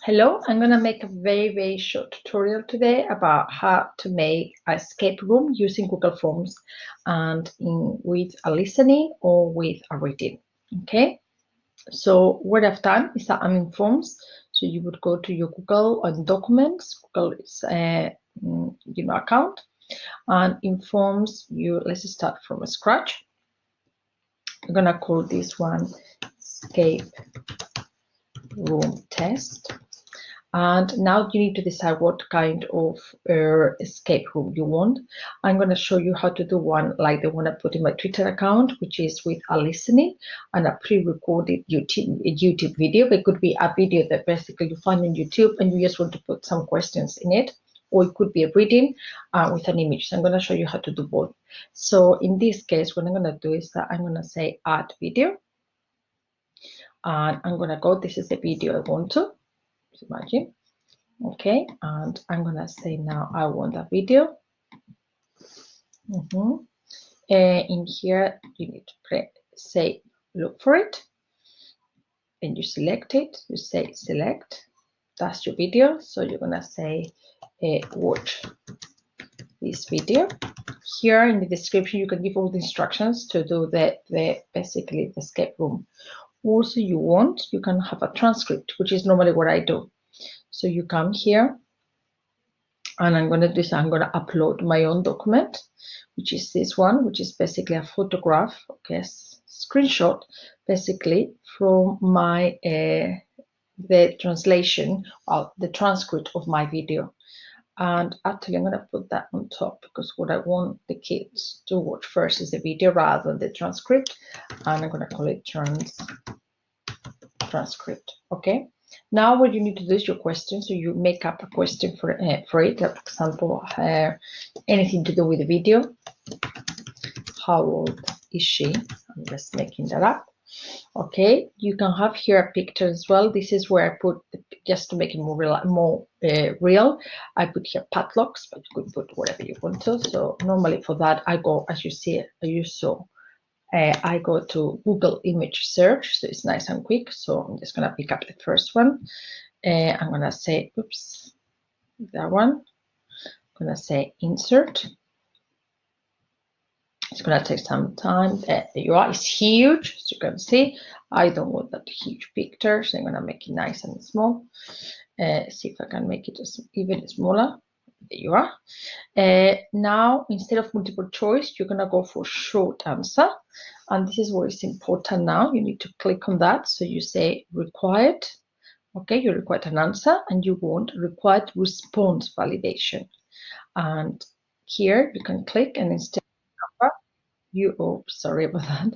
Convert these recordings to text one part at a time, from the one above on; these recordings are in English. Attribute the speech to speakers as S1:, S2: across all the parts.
S1: Hello, I'm going to make a very short tutorial today about how to make a escape room using Google Forms and with a listening or with a reading. Okay, so what I've done is that I'm in Forms. So you would go to your Google and Documents, Google account, and in Forms, let's start from scratch. I'm going to call this one Escape Room Test. And now you need to decide what kind of escape room you want. I'm going to show you how to do one like the one I put in my Twitter account, which is with a listening and a pre-recorded YouTube video. It could be a video that basically you find on YouTube and you just want to put some questions in it, or it could be a reading with an image. So I'm going to show you how to do both. So in this case, what I'm going to do is that I'm going to say add video, and I'm going to go, this is the video I want to. Imagine. Okay, and I'm gonna say now I want a video. In here you need to say look for it, and you select it. You say select, that's your video. So you're gonna say watch this video. Here in the description you can give all the instructions to do the basically the escape room. Also you can have a transcript, which is normally what I do. So you come here, and I'm going to do this. I'm going to upload my own document, which is this one, which is basically a photograph, okay, screenshot, basically from my the translation of the transcript of my video. And actually, I'm going to put that on top because what I want the kids to watch first is the video rather than the transcript. And I'm going to call it transcript. Okay. Now what you need to do is your question. So you make up a question for it. For example, anything to do with the video. How old is she? I'm just making that up. Okay, you can have here a picture as well. This is where I put, just to make it more real, I put here padlocks, but you could put whatever you want to. So normally for that, I go, as you see, I go to Google image search, so it's nice and quick. So I'm just going to pick up the first one. I'm going to say, oops, that one. I'm going to say insert. It's going to take some time. There you are. It's huge, as you can see. I don't want that huge picture, so I'm going to make it nice and small. See if I can make it even smaller. There you are. Now, instead of multiple choice, you're going to go for short answer. And this is where it's important now. You need to click on that. So you say required. Okay, you require an answer, and you want required response validation. And here you can click, and instead of sorry about that,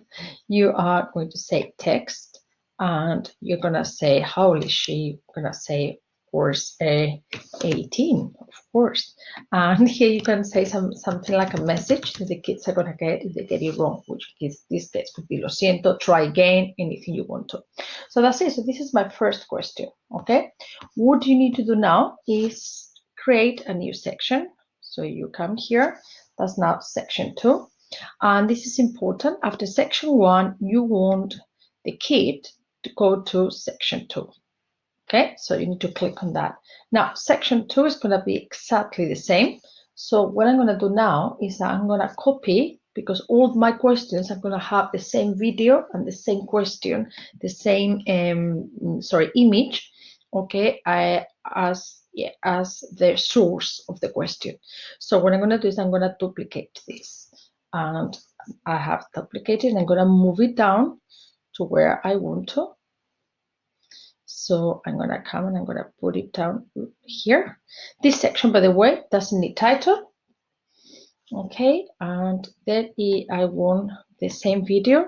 S1: you are going to say text, and you're going to say how old is she. You're going to say, of course, 18, of course. And here you can say something like a message that the kids are going to get if they get it wrong, which is, this text could be lo siento, try again, anything you want to. So that's it. So this is my first question. Okay, what you need to do now is create a new section. So you come here, that's now section 2. And this is important. After section 1, you want the kid to go to section 2. Okay, so you need to click on that. Now, section 2 is going to be exactly the same. So what I'm going to do now is I'm going to copy, because all my questions are going to have the same video and the same question, the same image, okay, as the source of the question. So what I'm going to do is I'm going to duplicate this. And I have duplicated, and I'm going to move it down to where I want to. So I'm going to come and I'm going to put it down here. This section, by the way, doesn't need title. Okay, and then I want the same video.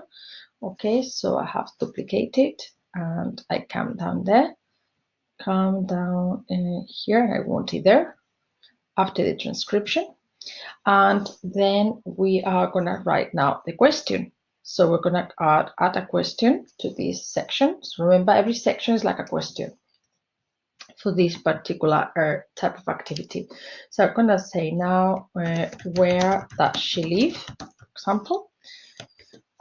S1: Okay, so I have duplicated, and I come down there, come down here, I want it there after the transcription. And then we are going to write now the question. So we're going to add a question to this section. So remember, every section is like a question for this particular type of activity. So I'm going to say now, where does she live, for example.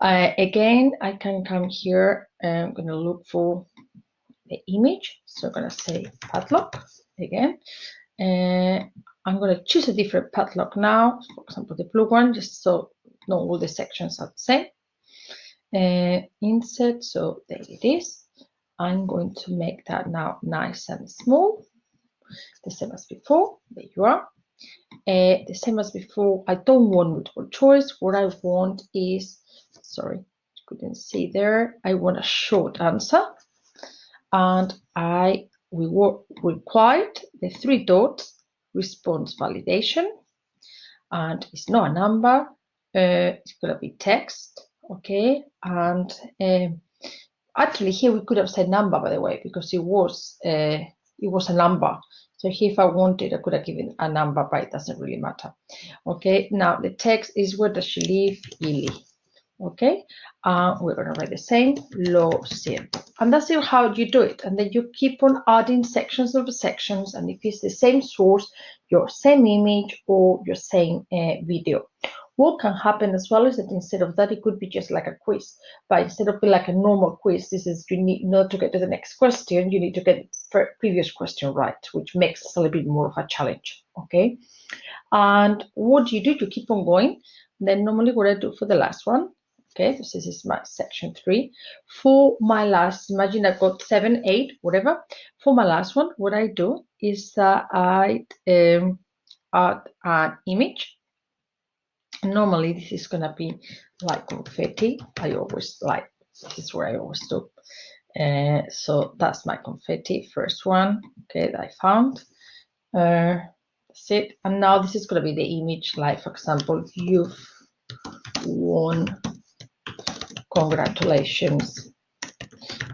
S1: Again, I can come here, I'm going to look for the image. So I'm going to say padlock again. I'm going to choose a different padlock now, for example, the blue one, just so not all the sections are the same. Insert, so there it is. I'm going to make that now nice and small, the same as before. There you are. The same as before, I don't want multiple choice. What I want is, sorry, couldn't see there. I want a short answer, and we required the 3 dots response validation, and it's not a number. It's gonna be text, okay? And actually, here we could have said number, by the way, because it was a number. So here, if I wanted, I could have given a number, but it doesn't really matter. Okay, now the text is where does she live? Ili. Okay, we're going to write the same, lo siento. And that's how you do it. And then you keep on adding sections over sections. And if it's the same source, your same image or your same video. What can happen as well is that instead of that, it could be just like a quiz. But instead of being like a normal quiz, this is you need not to get to the next question. You need to get the previous question right, which makes it a little bit more of a challenge. Okay. And what do? You keep on going. Then normally what I do for the last one, okay, this is my section 3. For my last, imagine I've got 7, 8, whatever. For my last one, what I do is that I add an image. Normally this is gonna be like confetti. I always like, this is where I always do. So that's my confetti, first one, okay, that I found. That's it. And now this is going to be the image, like, for example, you've won, congratulations.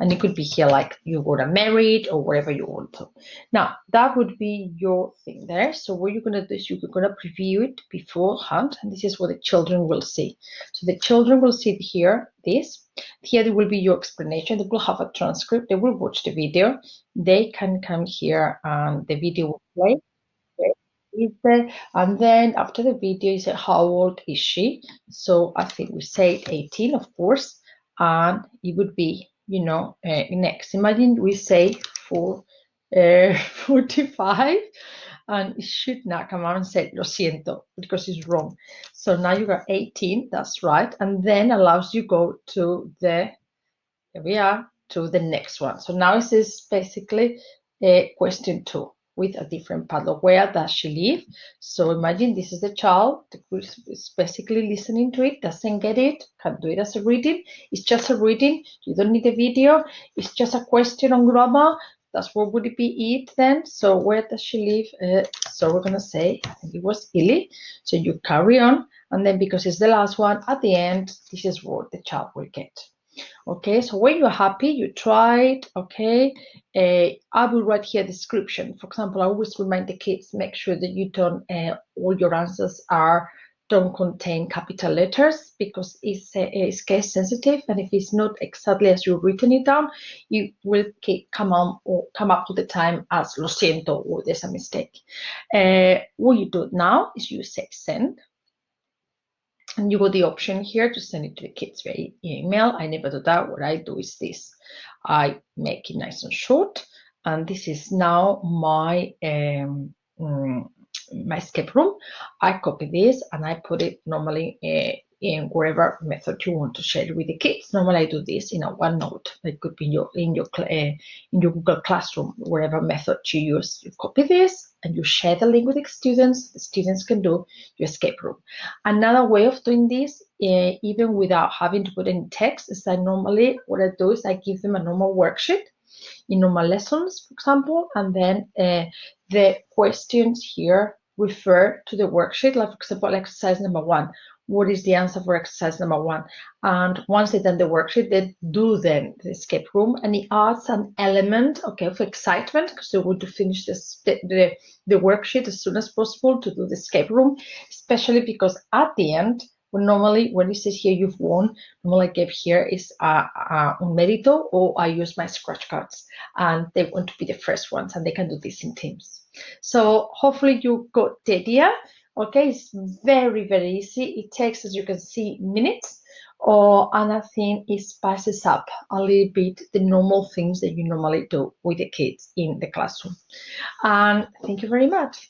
S1: And it could be here like you got married or whatever you want to. Now, that would be your thing there. So what you're going to do is you're going to preview it beforehand. And this is what the children will see. So the children will see here, this. Here there will be your explanation. They will have a transcript. They will watch the video. They can come here and the video will play. And then after the video, you say, how old is she? So I think we say 18, of course, and it would be, next. Imagine we say 45, and it should not come out and say, lo siento, because it's wrong. So now you got 18, that's right, and then allows you go to here we are, to the next one. So now this is basically question 2 with a different padlock. Where does she live? So imagine this is the child who is basically listening to it, doesn't get it, can do it as a reading. It's just a reading. You don't need a video. It's just a question on grammar. That's what would it be it then? So where does she live? So we're going to say, I think it was Ili. So you carry on. And then because it's the last one, at the end, this is what the child will get. Okay, so when you're happy, you try it, okay? I will write here description. For example, I always remind the kids, make sure that you don't, all your answers don't contain capital letters because it's case sensitive, and if it's not exactly as you've written it down, it will come up all the time as lo siento or there's a mistake. What you do now is you say send. And you got the option here to send it to the kids via email. I never do that. What I do is this. I make it nice and short. And this is now my my escape room. I copy this and I put it normally in whatever method you want to share it with the kids. Normally I do this in a OneNote. It could be in your Google Classroom, whatever method you use. You copy this and you share the link with the students. The students can do your escape room. Another way of doing this, even without having to put any text, is that normally what I do is I give them a normal worksheet in normal lessons, for example, and then the questions here refer to the worksheet, like for example, exercise number 1. What is the answer for exercise number 1? And once they've done the worksheet, they do then the escape room, and it adds an element, okay, of excitement because they want to finish the worksheet as soon as possible to do the escape room, especially because at the end, normally when it says here you've won, normally I give here is un mérito, or I use my scratch cards, and they want to be the first ones, and they can do this in teams. So hopefully you got the idea. Okay, it's very, very easy. It takes, as you can see, minutes. Or another thing is spices up a little bit the normal things that you normally do with the kids in the classroom. And thank you very much.